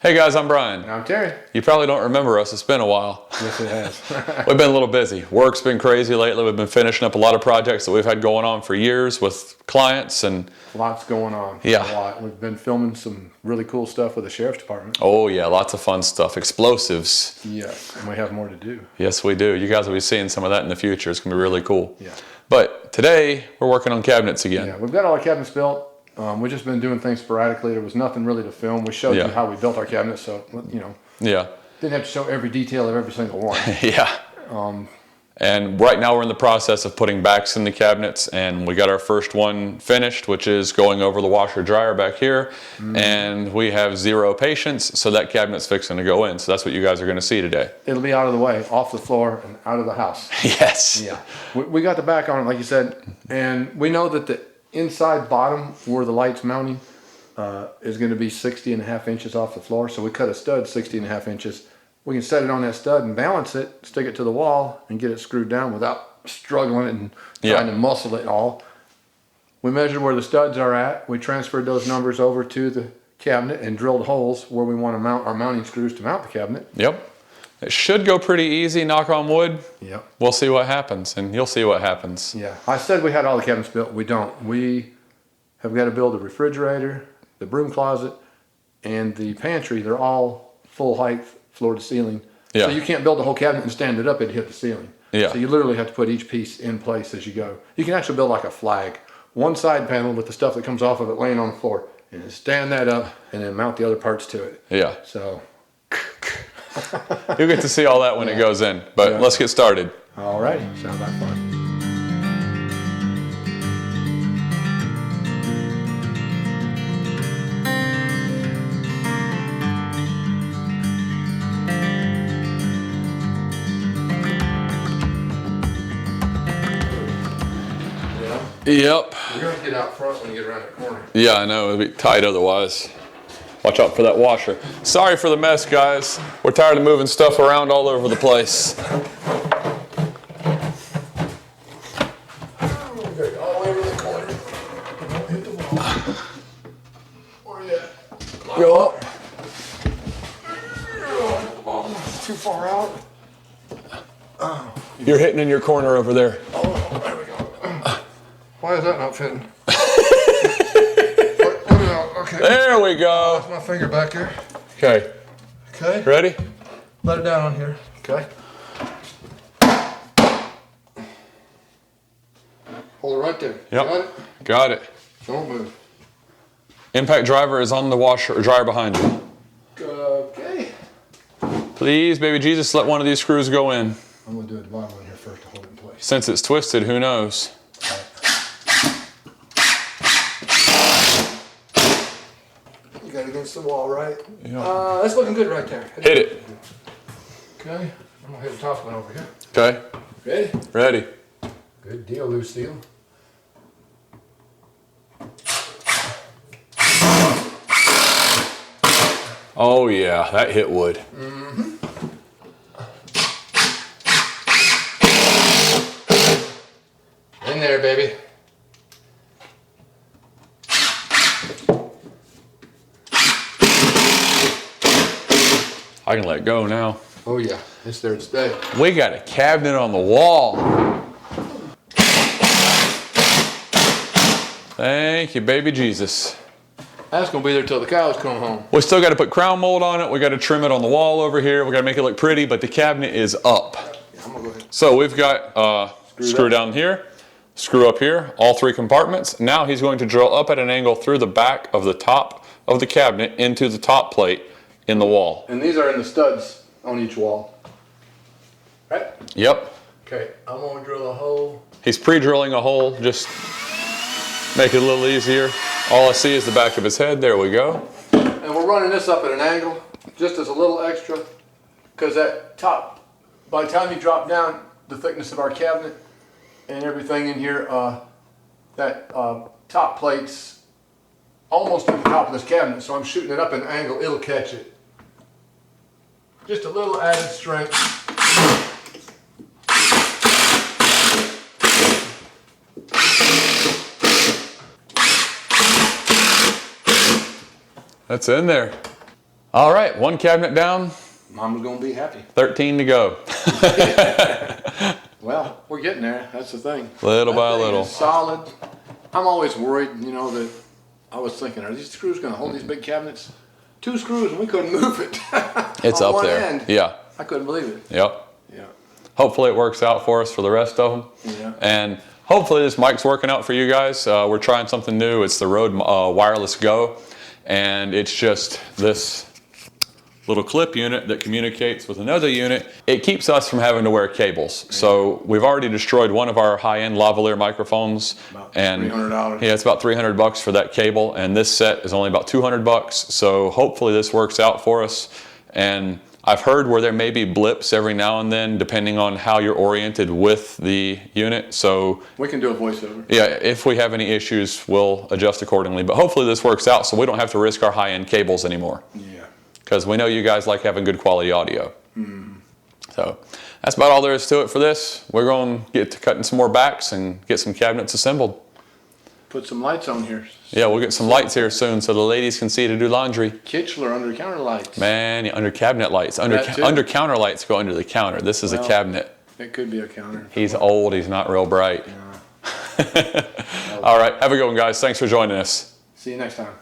Hey guys, I'm Brian. And I'm Terry. You probably don't remember us, it's been a while. Yes, it has. We've been a little busy. Work's been crazy lately. We've been finishing up a lot of projects that we've had going on for years with clients and... Lots going on. Yeah. A lot. We've been filming some really cool stuff with the Sheriff's Department. Oh yeah, lots of fun stuff. Explosives. Yes, and we have more to do. Yes, we do. You guys will be seeing some of that in the future. It's going to be really cool. Yeah. But today, we're working on cabinets again. Yeah, we've got all our cabinets built. We've just been doing things sporadically. There was nothing really to film. We showed you how we built our cabinets, so, you know. Yeah. Didn't have to show every detail of every single one. Yeah. And right now we're in the process of putting backs in the cabinets, and we got our first one finished, which is going over the washer dryer back here. And we have zero patience, so that cabinet's fixing to go in. So that's what you guys are going to see today. It'll be out of the way, off the floor, and out of the house. Yes. Yeah. We got the back on it, like you said, and we know that the inside bottom where the light's mounting is going to be 60.5 inches off the floor. So we cut a stud 60.5 inches. We can set it on that stud and balance it, stick it to the wall, and get it screwed down without struggling and trying to muscle it all. We measured where the studs are at. We transferred those numbers over to the cabinet and drilled holes where we want to mount our mounting screws to mount the cabinet. Yep. It should go pretty easy, knock on wood. Yep. We'll see what happens, and you'll see what happens. Yeah. I said we had all the cabinets built. We don't. We have got to build the refrigerator, the broom closet, and the pantry. They're all full height, floor to ceiling. Yeah. So you can't build the whole cabinet and stand it up, it'd hit the ceiling. Yeah. So you literally have to put each piece in place as you go. You can actually build like a flag. One side panel with the stuff that comes off of it laying on the floor, and then stand that up and then mount the other parts to it. Yeah. So You'll get to see all that when it goes in, but let's get started. alrighty, sounds like fun. Yep. You're going to get out front when you get around the corner. Yeah, I know. It'll be tight otherwise. Watch out for that washer. Sorry for the mess, guys. We're tired of moving stuff around all over the place. All the way over the corner. Don't hit the wall. Where you at? Go up. Too far out. You're hitting in your corner over there. Oh, there we go. Why is that not fitting? Okay. There we go. That's my finger back here. Okay. Okay. Ready? Let it down on here. Okay. Hold it right there. Yep. Got it? Got it. Don't move. Impact driver is on the washer or dryer behind you. Okay. Please, baby Jesus, let one of these screws go in. I'm going to do a bottom one here first to hold it in place. Since it's twisted, who knows? You got it against the wall, right? Yeah. That's looking good right there. Hit it. Okay. I'm going to hit the top one over here. Okay. Ready? Ready. Good deal, Lucille. Oh yeah, that hit wood. In there, baby. I can let go now. Oh yeah, it's there to stay. We got a cabinet on the wall. Thank you, baby Jesus. That's gonna be there till the cows come home. We still got to put crown mold on it. We got to trim it on the wall over here. We got to make it look pretty, but the cabinet is up. Yeah, I'm gonna go ahead. So we've got screw down here, screw up here, all three compartments. Now he's going to drill up at an angle through the back of the top of the cabinet into the top plate in the wall. And these are in the studs on each wall. Right? Yep. Okay, I'm gonna drill a hole. He's pre-drilling a hole, just make it a little easier. All I see is the back of his head. There we go. And we're running this up at an angle, just as a little extra, because that top, by the time you drop down the thickness of our cabinet and everything in here, that top plate's almost at the top of this cabinet, so I'm shooting it up at an angle, it'll catch it. Just a little added strength. That's in there. All right, 1 cabinet down, Mama's gonna be happy. 13 to go. Well, we're getting there. That's the thing. Little That by thing little. is solid. I'm always worried, you know, that I was thinking, are these screws gonna hold these big cabinets? 2 screws and we couldn't move it. It's On up one there. end. Yeah. I couldn't believe it. Yep. Yeah. Hopefully it works out for us for the rest of them. Yeah. And hopefully this mic's working out for you guys. We're trying something new. It's the Rode Wireless Go. And it's just this little clip unit that communicates with another unit. It keeps us from having to wear cables. So we've already destroyed one of our high-end lavalier microphones. About and $300. Yeah, it's about $300 for that cable, and this set is only about $200. So hopefully this works out for us. And I've heard where there may be blips every now and then, depending on how you're oriented with the unit. So We can do a voiceover. yeah, if we have any issues, we'll adjust accordingly. But hopefully this works out so we don't have to risk our high-end cables anymore. Yeah. Because we know you guys like having good quality audio. So that's about all there is to it for this. We're going to get to cutting some more backs and get some cabinets assembled. Put some lights on here. Yeah, we'll get some lights here soon so the ladies can see to do laundry. Kichler under counter lights. Man, yeah, under cabinet lights. Under counter lights go under the counter. This is a cabinet. It could be a counter. He's old. He's not real bright. Yeah. All right. Have a good one, guys. Thanks for joining us. See you next time.